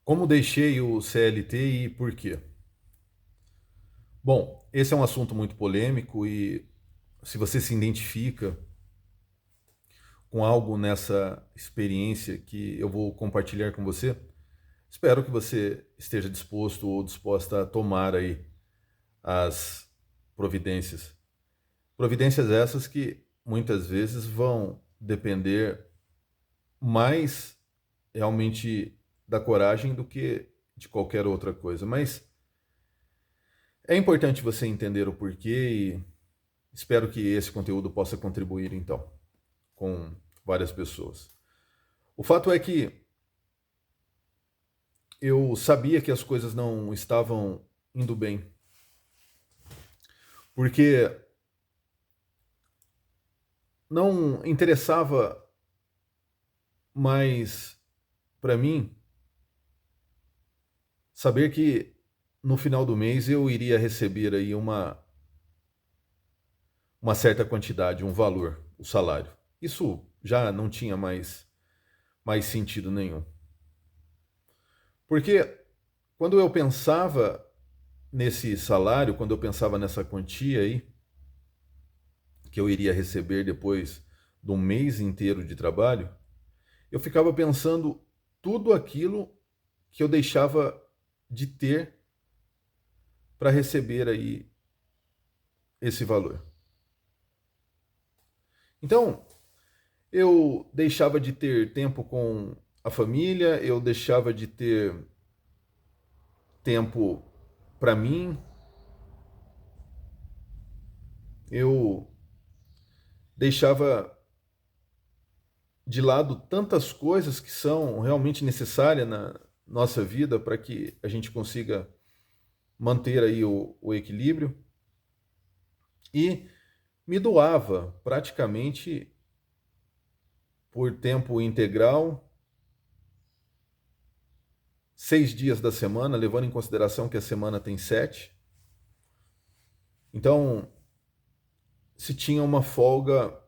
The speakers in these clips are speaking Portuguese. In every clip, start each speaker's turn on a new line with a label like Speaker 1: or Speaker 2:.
Speaker 1: Como deixei o CLT e por quê? Bom, esse é um assunto muito polêmico e se você se identifica com algo nessa experiência que eu vou compartilhar com você, espero que você esteja disposto ou disposta a tomar aí as providências. Providências essas que muitas vezes vão depender mais realmente da coragem do que de qualquer outra coisa. Mas é importante você entender o porquê e espero que esse conteúdo possa contribuir então com várias pessoas. O fato é que eu sabia que as coisas não estavam indo bem, porque não interessava mais para mim saber que no final do mês eu iria receber aí uma certa quantidade, um valor, o salário. Isso já não tinha mais sentido nenhum. Porque quando eu pensava nesse salário, quando eu pensava nessa quantia aí, que eu iria receber depois de um mês inteiro de trabalho, eu ficava pensando tudo aquilo que eu deixava de ter para receber aí esse valor. Então, eu deixava de ter tempo com a família, eu deixava de ter tempo para mim, eu deixava de lado tantas coisas que são realmente necessárias na nossa vida para que a gente consiga manter aí o equilíbrio e me doava praticamente por tempo integral, 6 dias da semana, levando em consideração que a semana tem 7. Então, se tinha uma folga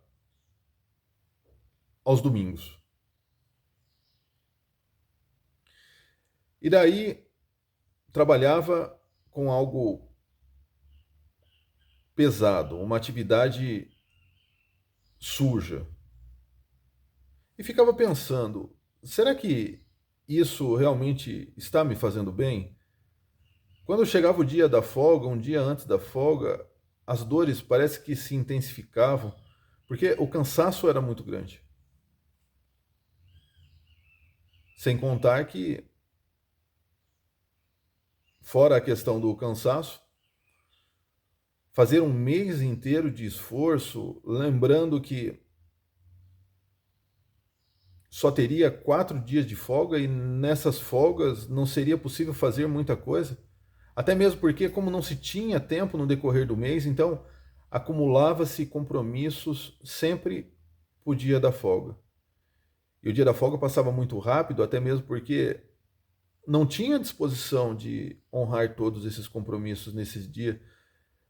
Speaker 1: aos domingos. E daí trabalhava com algo pesado, uma atividade suja. E ficava pensando, será que isso realmente está me fazendo bem? Quando chegava o dia da folga, um dia antes da folga, as dores parece que se intensificavam, porque o cansaço era muito grande. Sem contar que, fora a questão do cansaço, fazer um mês inteiro de esforço, lembrando que só teria 4 dias de folga e nessas folgas não seria possível fazer muita coisa. Até mesmo porque, como não se tinha tempo no decorrer do mês, então acumulava-se compromissos sempre o dia da folga. E o dia da folga passava muito rápido, até mesmo porque não tinha disposição de honrar todos esses compromissos nesses dias,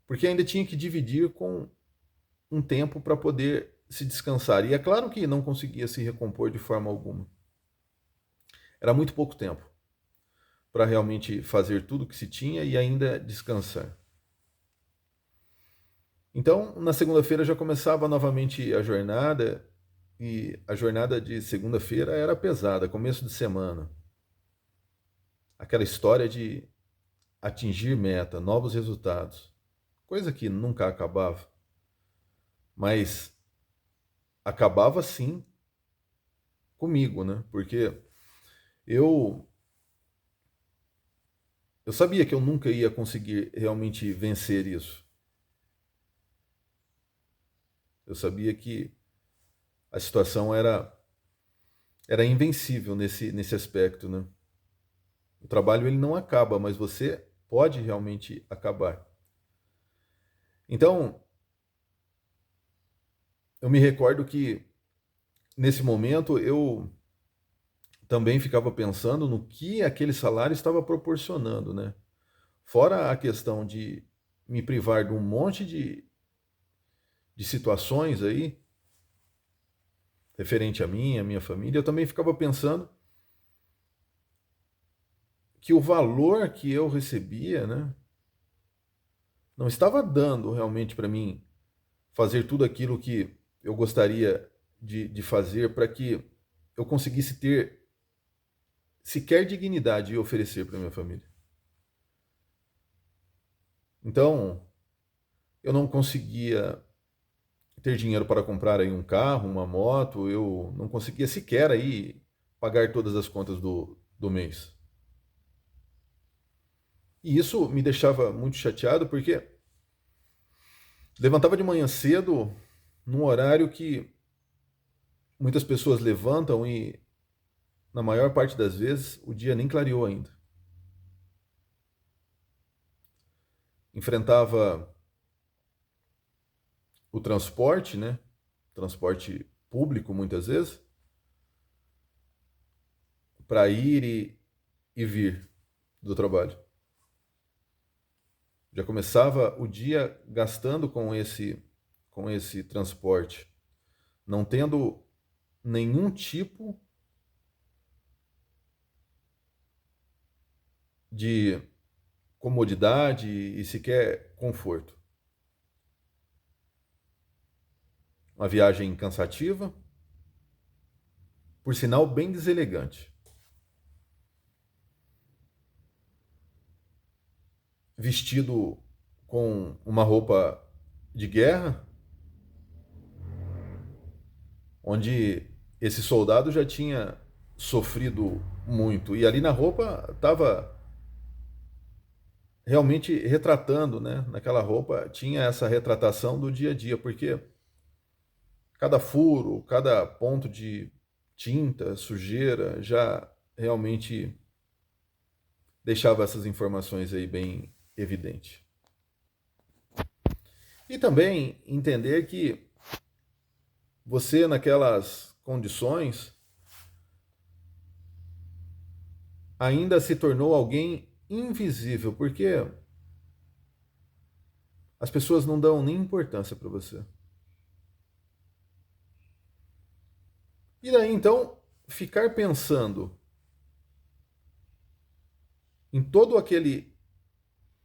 Speaker 1: porque ainda tinha que dividir com um tempo para poder se descansar. E é claro que não conseguia se recompor de forma alguma. Era muito pouco tempo para realmente fazer tudo o que se tinha e ainda descansar. Então, na segunda-feira já começava novamente a jornada, e a jornada de segunda-feira era pesada, começo de semana. Aquela história de atingir meta, novos resultados, coisa que nunca acabava, mas acabava sim comigo, né? Porque eu eu sabia que eu nunca ia conseguir realmente vencer isso. Eu sabia que a situação era invencível nesse aspecto, né? O trabalho ele não acaba, mas você pode realmente acabar. Então, eu me recordo que nesse momento eu também ficava pensando no que aquele salário estava proporcionando, né? Fora a questão de me privar de um monte de situações aí, referente a mim, a minha família, eu também ficava pensando que o valor que eu recebia, né, não estava dando realmente para mim fazer tudo aquilo que eu gostaria de fazer para que eu conseguisse ter sequer dignidade de oferecer para minha família. Então, eu não conseguia ter dinheiro para comprar aí um carro, uma moto, eu não conseguia sequer aí pagar todas as contas do mês. E isso me deixava muito chateado porque levantava de manhã cedo, num horário que muitas pessoas levantam e, na maior parte das vezes, o dia nem clareou ainda. Enfrentava o transporte, né? Transporte público, muitas vezes, para ir e vir do trabalho. Já começava o dia gastando com esse transporte, não tendo nenhum tipo de comodidade e sequer conforto. Uma viagem cansativa, por sinal bem deselegante. Vestido com uma roupa de guerra, onde esse soldado já tinha sofrido muito. E ali na roupa estava realmente retratando, né? Naquela roupa tinha essa retratação do dia a dia, porque cada furo, cada ponto de tinta, sujeira, já realmente deixava essas informações aí bem evidente. E também entender que você, naquelas condições, ainda se tornou alguém invisível, porque as pessoas não dão nem importância para você. E daí então, ficar pensando em todo aquele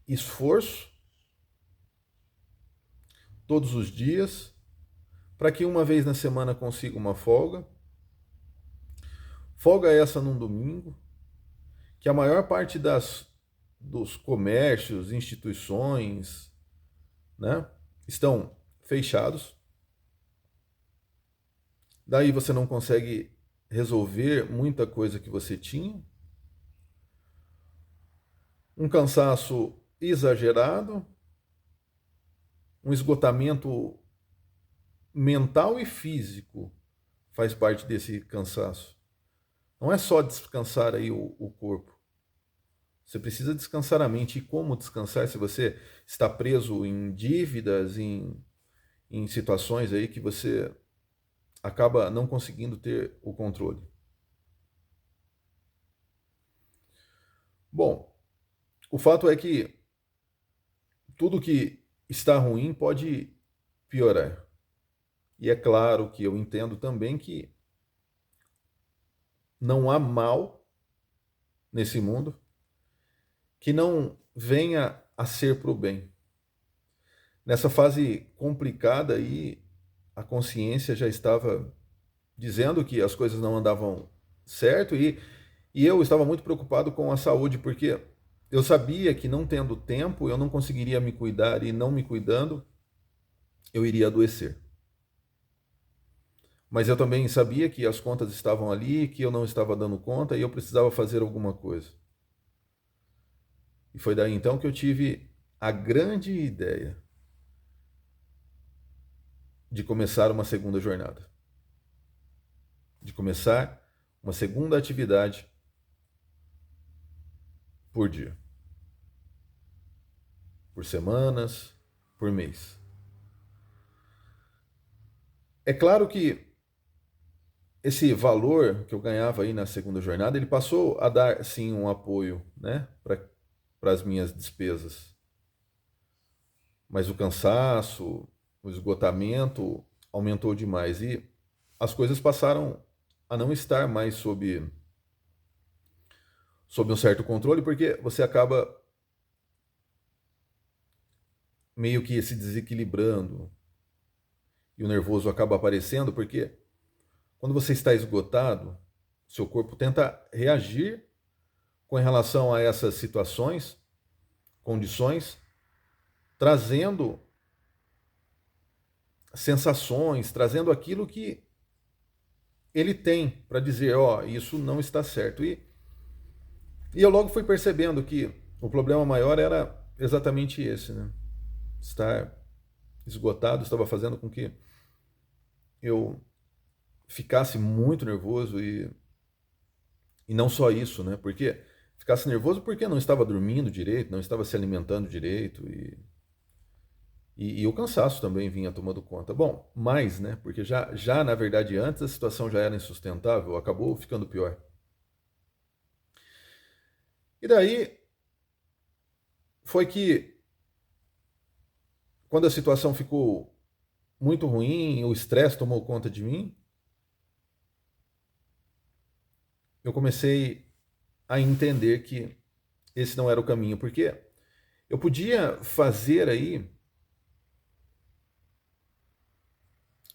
Speaker 1: esforço, todos os dias, para que uma vez na semana consiga uma folga. Folga essa num domingo, que a maior parte dos comércios, instituições, né, estão fechados. Daí você não consegue resolver muita coisa que você tinha. Um cansaço exagerado, um esgotamento mental e físico faz parte desse cansaço. Não é só descansar aí o corpo. Você precisa descansar a mente. E como descansar se você está preso em dívidas, em situações aí que você acaba não conseguindo ter o controle? Bom, o fato é que tudo que está ruim pode piorar. E é claro que eu entendo também que não há mal nesse mundo que não venha a ser para o bem. Nessa fase complicada aí, a consciência já estava dizendo que as coisas não andavam certo e eu estava muito preocupado com a saúde, porque eu sabia que não tendo tempo eu não conseguiria me cuidar e não me cuidando eu iria adoecer. Mas eu também sabia que as contas estavam ali, que eu não estava dando conta e eu precisava fazer alguma coisa. E foi daí então que eu tive a grande ideia de começar uma segunda jornada, de começar uma segunda atividade por dia, por semanas, por mês. É claro que esse valor que eu ganhava aí na segunda jornada, ele passou a dar sim um apoio, né, para as minhas despesas. Mas o cansaço, o esgotamento aumentou demais e as coisas passaram a não estar mais sob um certo controle, porque você acaba meio que se desequilibrando e o nervoso acaba aparecendo, porque quando você está esgotado, seu corpo tenta reagir com relação a essas situações, condições, trazendo sensações, trazendo aquilo que ele tem para dizer, ó, oh, isso não está certo. E eu logo fui percebendo que o problema maior era exatamente esse, né? Estar esgotado estava fazendo com que eu ficasse muito nervoso e não só isso, né? Porque ficasse nervoso porque não estava dormindo direito, não estava se alimentando direito e o cansaço também vinha tomando conta. Bom, mais, né? Porque já na verdade antes a situação já era insustentável, acabou ficando pior. E daí foi que quando a situação ficou muito ruim, o estresse tomou conta de mim, eu comecei a entender que esse não era o caminho, porque eu podia fazer aí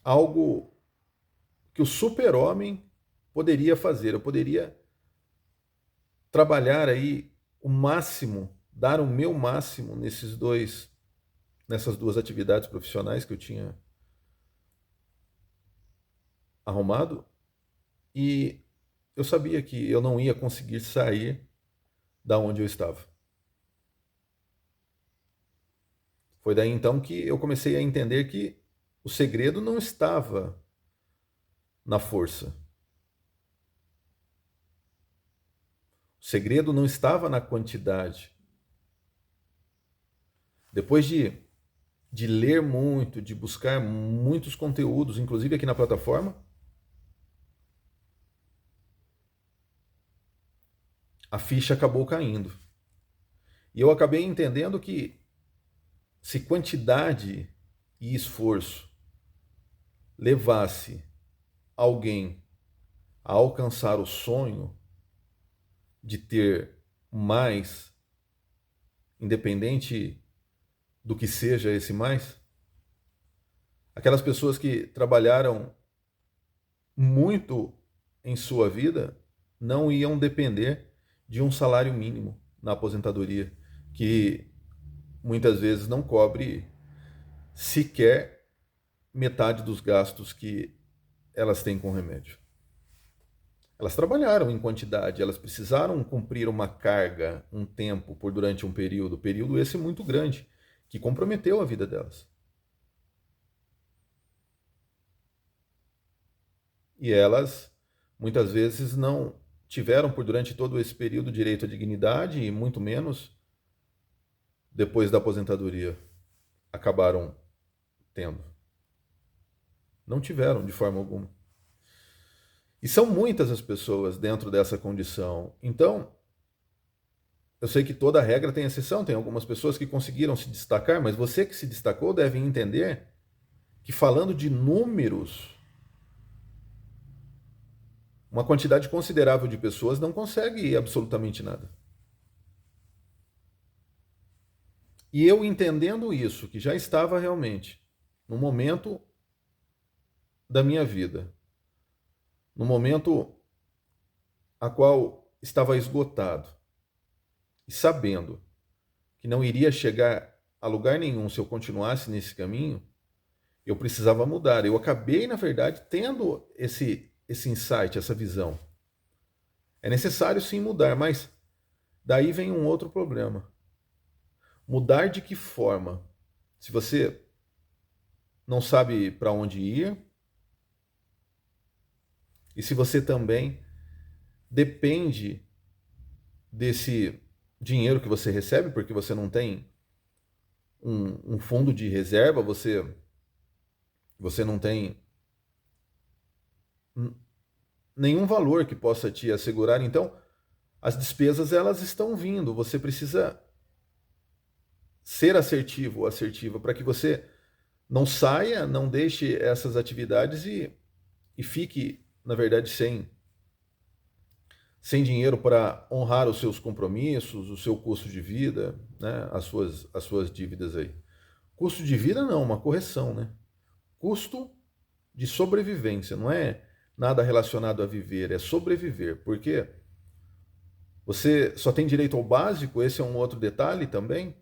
Speaker 1: algo que o super-homem poderia fazer. Eu poderia trabalhar aí o máximo, dar o meu máximo nessas duas atividades profissionais que eu tinha arrumado, e eu sabia que eu não ia conseguir sair da onde eu estava. Foi daí então que eu comecei a entender que o segredo não estava na força. O segredo não estava na quantidade. Depois de ler muito, de buscar muitos conteúdos, inclusive aqui na plataforma, a ficha acabou caindo. E eu acabei entendendo que se quantidade e esforço levasse alguém a alcançar o sonho de ter mais, independente do que seja esse mais, aquelas pessoas que trabalharam muito em sua vida não iam depender de um salário mínimo na aposentadoria, que muitas vezes não cobre sequer metade dos gastos que elas têm com remédio. Elas trabalharam em quantidade, elas precisaram cumprir uma carga, um tempo, por durante um período esse muito grande, que comprometeu a vida delas. E elas, muitas vezes, não tiveram por durante todo esse período direito à dignidade e muito menos depois da aposentadoria acabaram tendo. Não tiveram de forma alguma. E são muitas as pessoas dentro dessa condição. Então, eu sei que toda regra tem exceção, tem algumas pessoas que conseguiram se destacar, mas você que se destacou deve entender que, falando de números, uma quantidade considerável de pessoas não consegue absolutamente nada. E eu entendendo isso, que já estava realmente no momento da minha vida, no momento a qual estava esgotado, e sabendo que não iria chegar a lugar nenhum se eu continuasse nesse caminho, eu precisava mudar. Eu acabei, na verdade, tendo esse insight, essa visão. É necessário sim mudar, mas daí vem um outro problema. Mudar de que forma? Se você não sabe para onde ir, e se você também depende desse dinheiro que você recebe, porque você não tem um fundo de reserva, você não tem nenhum valor que possa te assegurar. Então, as despesas elas estão vindo. Você precisa ser assertivo ou assertiva para que você não saia, não deixe essas atividades e fique, na verdade, sem dinheiro para honrar os seus compromissos, o seu custo de vida, né? As suas dívidas aí. Custo de vida não, uma correção, né? Custo de sobrevivência, não é nada relacionado a viver, é sobreviver. Porque você só tem direito ao básico, esse é um outro detalhe também.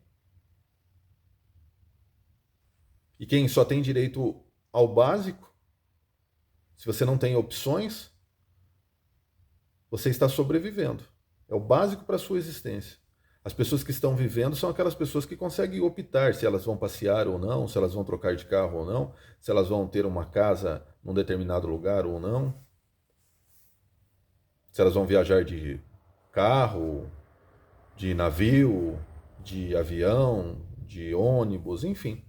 Speaker 1: E quem só tem direito ao básico, se você não tem opções, você está sobrevivendo. É o básico para a sua existência. As pessoas que estão vivendo são aquelas pessoas que conseguem optar se elas vão passear ou não, se elas vão trocar de carro ou não, se elas vão ter uma casa num determinado lugar ou não, se elas vão viajar de carro, de navio, de avião, de ônibus, enfim.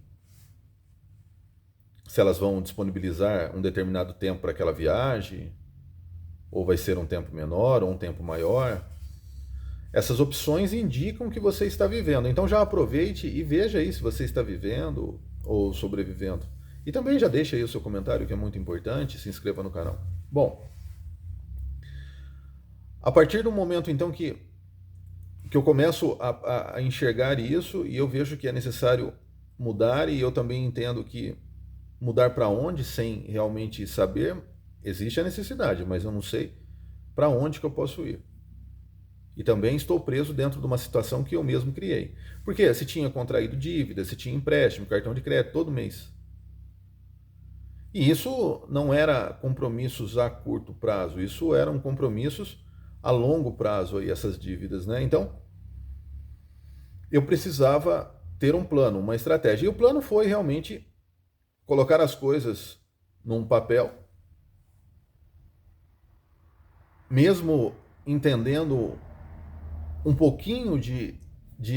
Speaker 1: Se elas vão disponibilizar um determinado tempo para aquela viagem, ou vai ser um tempo menor ou um tempo maior. Essas opções indicam que você está vivendo. Então já aproveite e veja aí se você está vivendo ou sobrevivendo. E também já deixa aí o seu comentário, que é muito importante, se inscreva no canal. Bom, a partir do momento então que eu começo a enxergar isso e eu vejo que é necessário mudar, e eu também entendo que mudar para onde sem realmente saber, existe a necessidade, mas eu não sei para onde que eu posso ir. E também estou preso dentro de uma situação que eu mesmo criei. Porque se tinha contraído dívida, se tinha empréstimo, cartão de crédito todo mês. E isso não era compromissos a curto prazo, isso eram compromissos a longo prazo, aí, essas dívidas, né? Então, eu precisava ter um plano, uma estratégia. E o plano foi realmente colocar as coisas num papel, mesmo entendendo um pouquinho de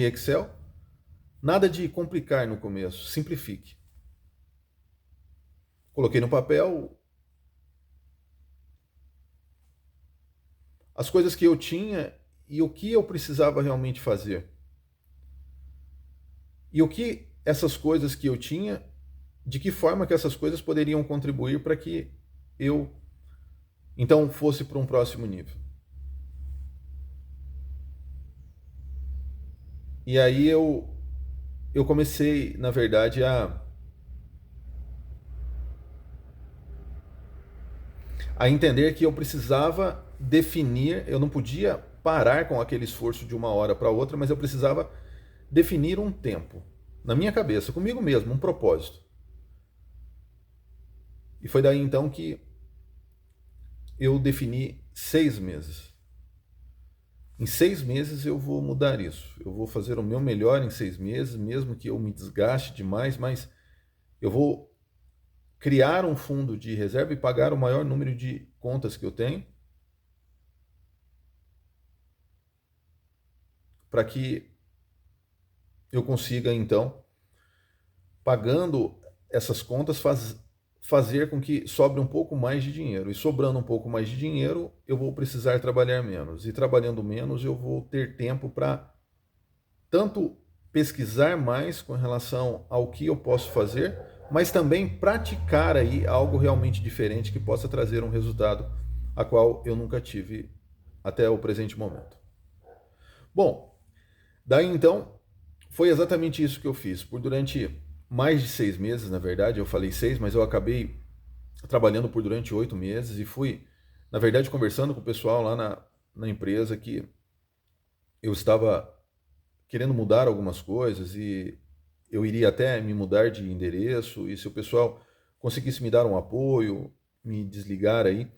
Speaker 1: Excel, nada de complicar no começo, simplifique. Coloquei no papel as coisas que eu tinha e o que eu precisava realmente fazer. E o que essas coisas que eu tinha, de que forma que essas coisas poderiam contribuir para que eu então fosse para um próximo nível. E aí eu comecei, na verdade, a entender que eu precisava definir, eu não podia parar com aquele esforço de uma hora para outra, mas eu precisava definir um tempo, na minha cabeça, comigo mesmo, um propósito. E foi daí então que eu defini 6 meses. Em 6 meses eu vou mudar isso. Eu vou fazer o meu melhor em 6 meses, mesmo que eu me desgaste demais, mas eu vou criar um fundo de reserva e pagar o maior número de contas que eu tenho, para que eu consiga então, pagando essas contas, fazer com que sobre um pouco mais de dinheiro. E sobrando um pouco mais de dinheiro, eu vou precisar trabalhar menos. E trabalhando menos, eu vou ter tempo para tanto pesquisar mais com relação ao que eu posso fazer, mas também praticar aí algo realmente diferente que possa trazer um resultado a qual eu nunca tive até o presente momento. Bom, daí então foi exatamente isso que eu fiz. Por durante mais de 6 meses, na verdade, eu falei 6, mas eu acabei trabalhando por durante 8 meses e fui, na verdade, conversando com o pessoal lá na empresa que eu estava querendo mudar algumas coisas e eu iria até me mudar de endereço, e se o pessoal conseguisse me dar um apoio, me desligar aí,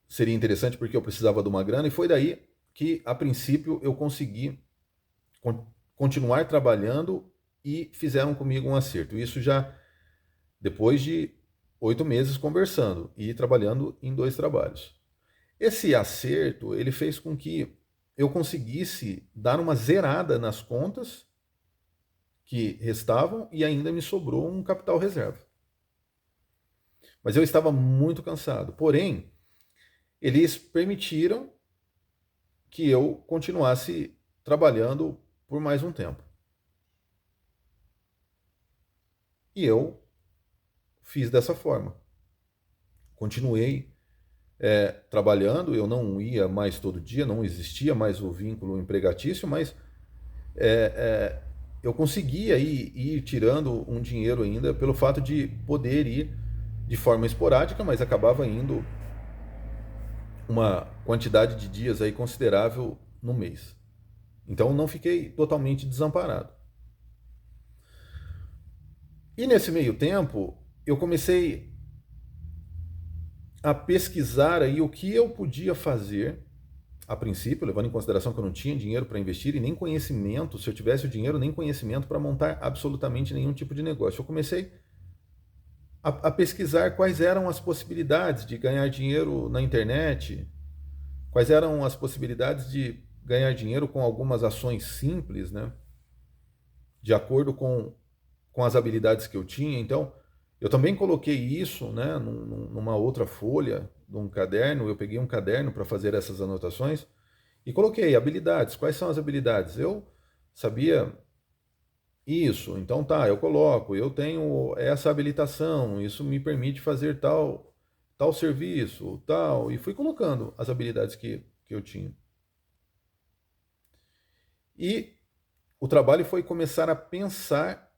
Speaker 1: seria interessante porque eu precisava de uma grana, e foi daí que, a princípio, eu consegui continuar trabalhando e fizeram comigo um acerto. Isso já depois de 8 meses conversando e trabalhando em 2 trabalhos. Esse acerto, ele fez com que eu conseguisse dar uma zerada nas contas que restavam e ainda me sobrou um capital reserva. Mas eu estava muito cansado. Porém, eles permitiram que eu continuasse trabalhando por mais um tempo. E eu fiz dessa forma. Continuei trabalhando, eu não ia mais todo dia, não existia mais o vínculo empregatício, mas eu conseguia ir tirando um dinheiro ainda pelo fato de poder ir de forma esporádica, mas acabava indo uma quantidade de dias aí considerável no mês. Então não fiquei totalmente desamparado. E nesse meio tempo, eu comecei a pesquisar aí o que eu podia fazer, a princípio, levando em consideração que eu não tinha dinheiro para investir e nem conhecimento, se eu tivesse o dinheiro, nem conhecimento para montar absolutamente nenhum tipo de negócio. Eu comecei a pesquisar quais eram as possibilidades de ganhar dinheiro na internet, quais eram as possibilidades de ganhar dinheiro com algumas ações simples, né? De acordo com as habilidades que eu tinha. Então, eu também coloquei isso, né, numa outra folha, num caderno. Eu peguei um caderno para fazer essas anotações e coloquei habilidades. Quais são as habilidades? Eu sabia isso, então tá, eu coloco, eu tenho essa habilitação, isso me permite fazer tal serviço, tal, e fui colocando as habilidades que eu tinha. E o trabalho foi começar a pensar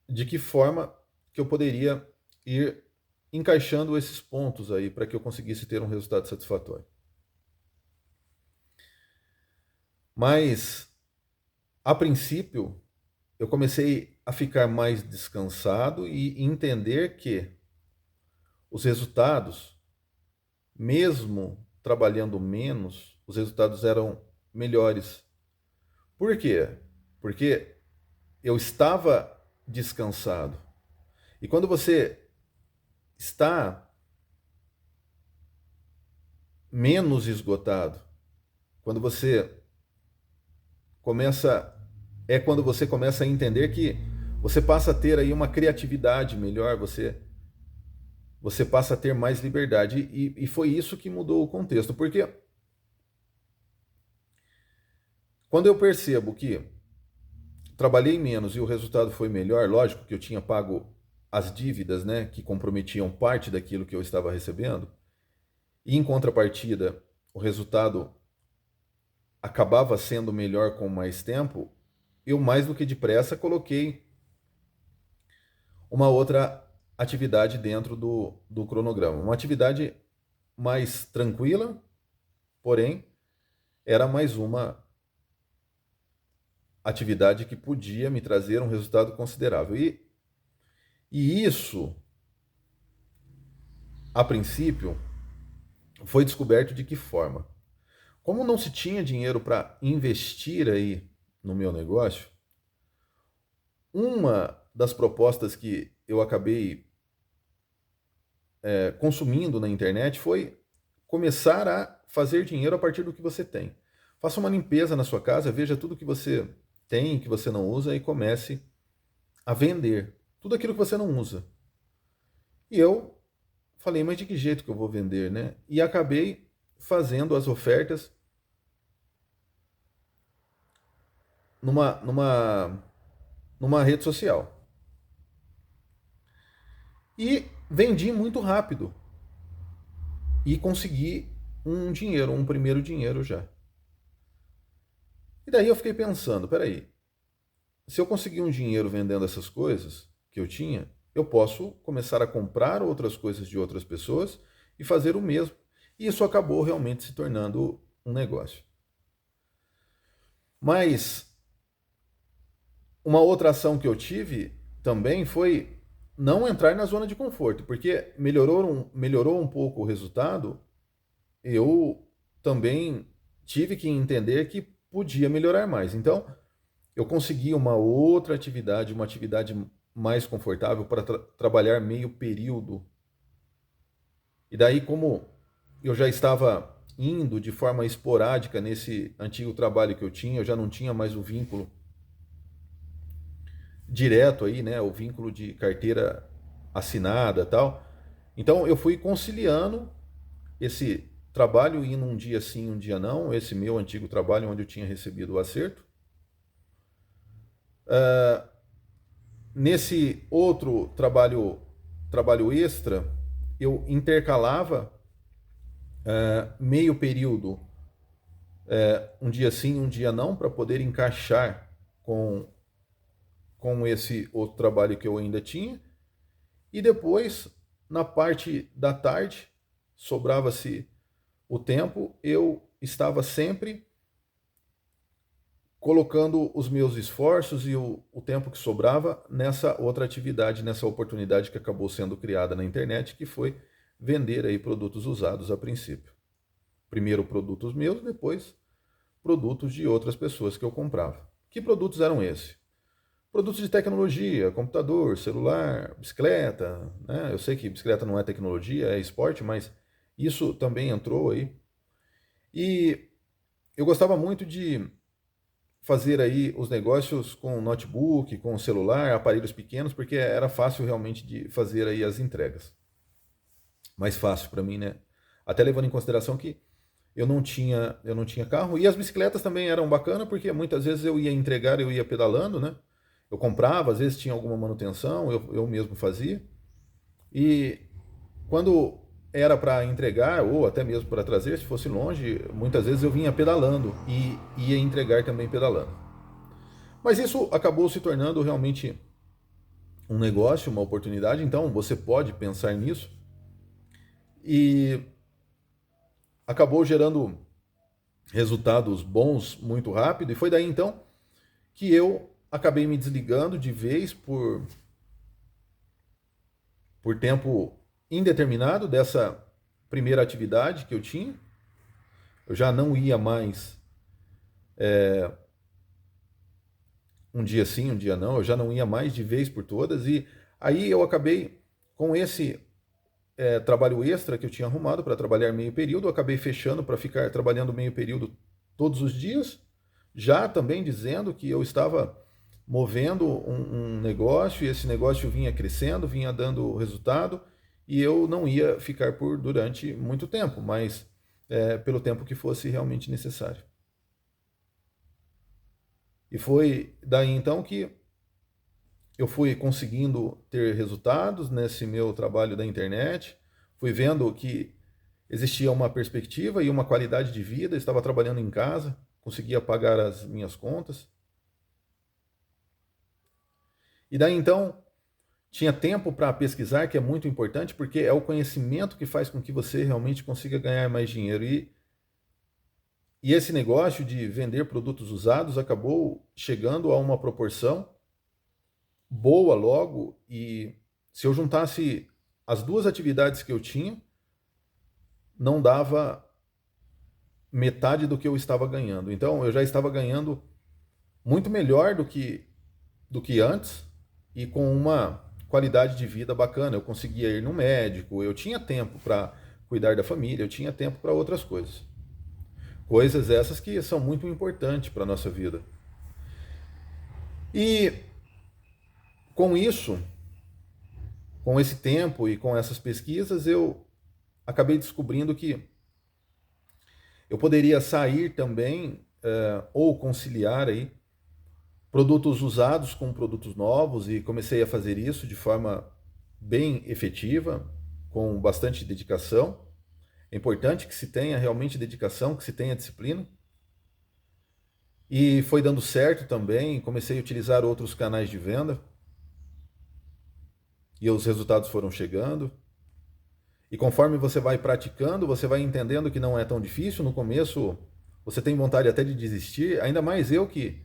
Speaker 1: de que forma que eu poderia ir encaixando esses pontos aí para que eu conseguisse ter um resultado satisfatório. Mas, a princípio, eu comecei a ficar mais descansado e entender que os resultados, mesmo trabalhando menos, os resultados eram melhores. Por quê? Porque eu estava descansado. E quando você está menos esgotado, quando você começa quando você começa a entender que você passa a ter aí uma criatividade melhor, você passa a ter mais liberdade. E foi isso que mudou o contexto. Porque quando eu percebo que trabalhei menos e o resultado foi melhor, lógico que eu tinha pago as dívidas, né, que comprometiam parte daquilo que eu estava recebendo, e em contrapartida o resultado acabava sendo melhor com mais tempo, eu mais do que depressa coloquei uma outra atividade dentro do cronograma. Uma atividade mais tranquila, porém era mais uma atividade que podia me trazer um resultado considerável. E isso, a princípio, foi descoberto de que forma? Como não se tinha dinheiro para investir aí no meu negócio, uma das propostas que eu acabei consumindo na internet foi começar a fazer dinheiro a partir do que você tem. Faça uma limpeza na sua casa, veja tudo que você tem, que você não usa e comece a vender tudo aquilo que você não usa. E eu falei, mas de que jeito que eu vou vender, né? E acabei fazendo as ofertas numa, numa, numa rede social. E vendi muito rápido. E consegui um dinheiro, um primeiro dinheiro já. E daí eu fiquei pensando, peraí, se eu conseguir um dinheiro vendendo essas coisas que eu tinha, eu posso começar a comprar outras coisas de outras pessoas e fazer o mesmo. E isso acabou realmente se tornando um negócio. Mas uma outra ação que eu tive também foi não entrar na zona de conforto, porque melhorou um pouco o resultado, eu também tive que entender que podia melhorar mais. Então, eu consegui uma outra atividade, uma atividade mais confortável para trabalhar meio período. E daí, como eu já estava indo de forma esporádica nesse antigo trabalho que eu tinha, eu já não tinha mais o vínculo direto aí, né, o vínculo de carteira assinada, tal. Então eu fui conciliando esse trabalho indo um dia sim, um dia não, esse meu antigo trabalho onde eu tinha recebido o acerto. Nesse outro trabalho extra, eu intercalava meio período, um dia sim, um dia não, para poder encaixar com esse outro trabalho que eu ainda tinha. E depois, na parte da tarde, sobrava-se o tempo, eu estava sempre colocando os meus esforços e o tempo que sobrava nessa outra atividade, nessa oportunidade que acabou sendo criada na internet, que foi vender aí produtos usados a princípio. Primeiro produtos meus, depois produtos de outras pessoas que eu comprava. Que produtos eram esses? Produtos de tecnologia, computador, celular, bicicleta, né? Eu sei que bicicleta não é tecnologia, é esporte, mas isso também entrou aí. E eu gostava muito de fazer aí os negócios com notebook, com celular, aparelhos pequenos, porque era fácil realmente de fazer aí as entregas. Mais fácil para mim, né? Até levando em consideração que eu não tinha carro. E as bicicletas também eram bacanas, porque muitas vezes eu ia entregar, eu ia pedalando, né? Eu comprava, às vezes tinha alguma manutenção, eu mesmo fazia. E quando era para entregar, ou até mesmo para trazer, se fosse longe, muitas vezes eu vinha pedalando e ia entregar também pedalando. Mas isso acabou se tornando realmente um negócio, uma oportunidade, então você pode pensar nisso. E acabou gerando resultados bons muito rápido, e foi daí então que eu acabei me desligando de vez por tempo indeterminado dessa primeira atividade que eu tinha. Eu já não ia mais um dia sim, um dia não, eu já não ia mais de vez por todas, e aí eu acabei com esse trabalho extra que eu tinha arrumado para trabalhar meio período, eu acabei fechando para ficar trabalhando meio período todos os dias, já também dizendo que eu estava movendo um negócio e esse negócio vinha crescendo, vinha dando resultado e eu não ia ficar por durante muito tempo, mas pelo tempo que fosse realmente necessário. E foi daí então que eu fui conseguindo ter resultados nesse meu trabalho da internet, fui vendo que existia uma perspectiva e uma qualidade de vida, estava trabalhando em casa, conseguia pagar as minhas contas. E daí então tinha tempo para pesquisar, que é muito importante, porque é o conhecimento que faz com que você realmente consiga ganhar mais dinheiro. E esse negócio de vender produtos usados acabou chegando a uma proporção boa logo, e se eu juntasse as duas atividades que eu tinha, não dava metade do que eu estava ganhando. Então eu já estava ganhando muito melhor do que antes e com uma qualidade de vida bacana. Eu conseguia ir no médico, eu tinha tempo para cuidar da família, eu tinha tempo para outras coisas. Coisas essas que são muito importantes para a nossa vida. E com isso, com esse tempo e com essas pesquisas, eu acabei descobrindo que eu poderia sair também ou conciliar aí produtos usados com produtos novos, e comecei a fazer isso de forma bem efetiva, com bastante dedicação. É importante que se tenha realmente dedicação, que se tenha disciplina. E foi dando certo também, comecei a utilizar outros canais de venda e os resultados foram chegando. E conforme você vai praticando, você vai entendendo que não é tão difícil. No começo, você tem vontade até de desistir, ainda mais eu que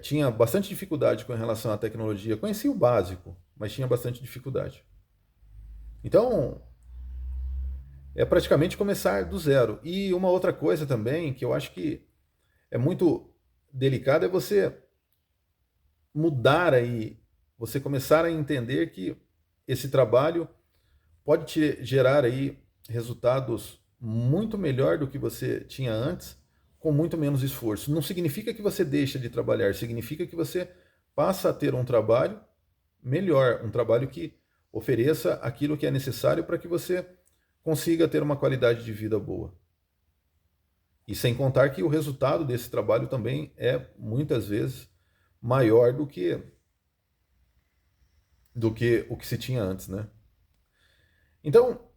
Speaker 1: tinha bastante dificuldade com relação à tecnologia. Conhecia o básico, mas tinha bastante dificuldade. Então, é praticamente começar do zero. E uma outra coisa também que eu acho que é muito delicada é você mudar aí, você começar a entender que esse trabalho pode te gerar aí resultados muito melhor do que você tinha antes, com muito menos esforço. Não significa que você deixa de trabalhar, significa que você passa a ter um trabalho melhor, um trabalho que ofereça aquilo que é necessário para que você consiga ter uma qualidade de vida boa. E sem contar que o resultado desse trabalho também é muitas vezes maior do que o que se tinha antes, né? Então,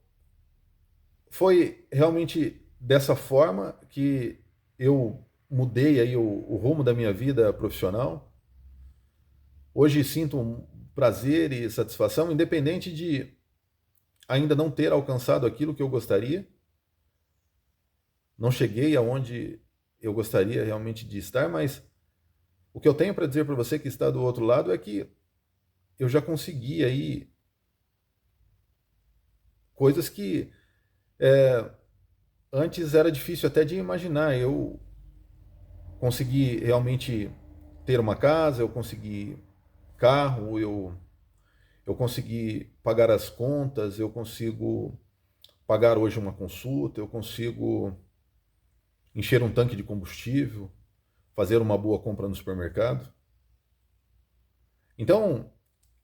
Speaker 1: foi realmente dessa forma que eu mudei aí o rumo da minha vida profissional. Hoje sinto um prazer e satisfação, independente de ainda não ter alcançado aquilo que eu gostaria. Não cheguei aonde eu gostaria realmente de estar, mas o que eu tenho para dizer para você que está do outro lado é que eu já consegui aí coisas que antes era difícil até de imaginar. Eu consegui realmente ter uma casa, eu consegui carro, eu consegui pagar as contas, eu consigo pagar hoje uma consulta, eu consigo encher um tanque de combustível, fazer uma boa compra no supermercado. Então,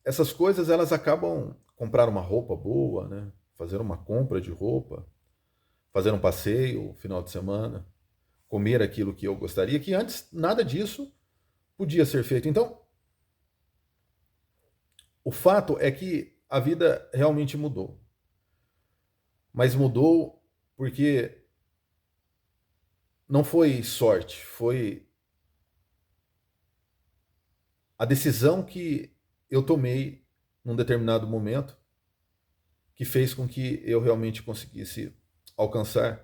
Speaker 1: essas coisas elas acabam comprar uma roupa boa, né? Fazer uma compra de roupa, fazer um passeio final de semana, comer aquilo que eu gostaria, que antes nada disso podia ser feito. Então, o fato é que a vida realmente mudou. Mas mudou porque não foi sorte, foi a decisão que eu tomei num determinado momento que fez com que eu realmente conseguisse alcançar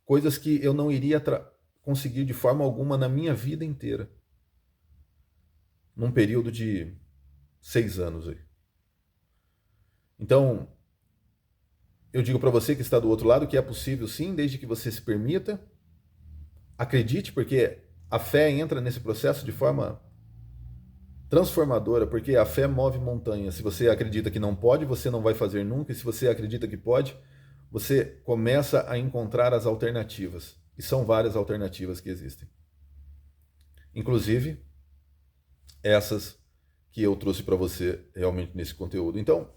Speaker 1: coisas que eu não iria conseguir de forma alguma na minha vida inteira, num período de 6 anos aí. Então, eu digo para você que está do outro lado que é possível sim, desde que você se permita, acredite, porque a fé entra nesse processo de forma transformadora, porque a fé move montanhas. Se você acredita que não pode, você não vai fazer nunca, e se você acredita que pode, você começa a encontrar as alternativas. E são várias alternativas que existem. Inclusive, essas que eu trouxe para você realmente nesse conteúdo. Então,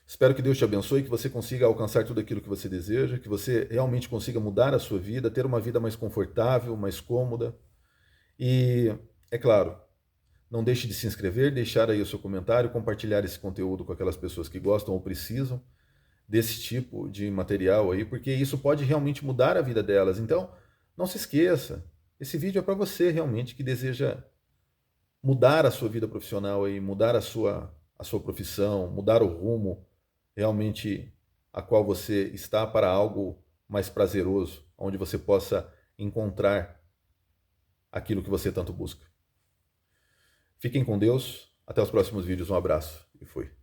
Speaker 1: espero que Deus te abençoe, que você consiga alcançar tudo aquilo que você deseja, que você realmente consiga mudar a sua vida, ter uma vida mais confortável, mais cômoda. E, é claro, não deixe de se inscrever, deixar aí o seu comentário, compartilhar esse conteúdo com aquelas pessoas que gostam ou precisam desse tipo de material aí, porque isso pode realmente mudar a vida delas. Então, não se esqueça, esse vídeo é para você realmente que deseja mudar a sua vida profissional aí, mudar a sua profissão, mudar o rumo realmente a qual você está para algo mais prazeroso, onde você possa encontrar aquilo que você tanto busca. Fiquem com Deus. Até os próximos vídeos. Um abraço e fui.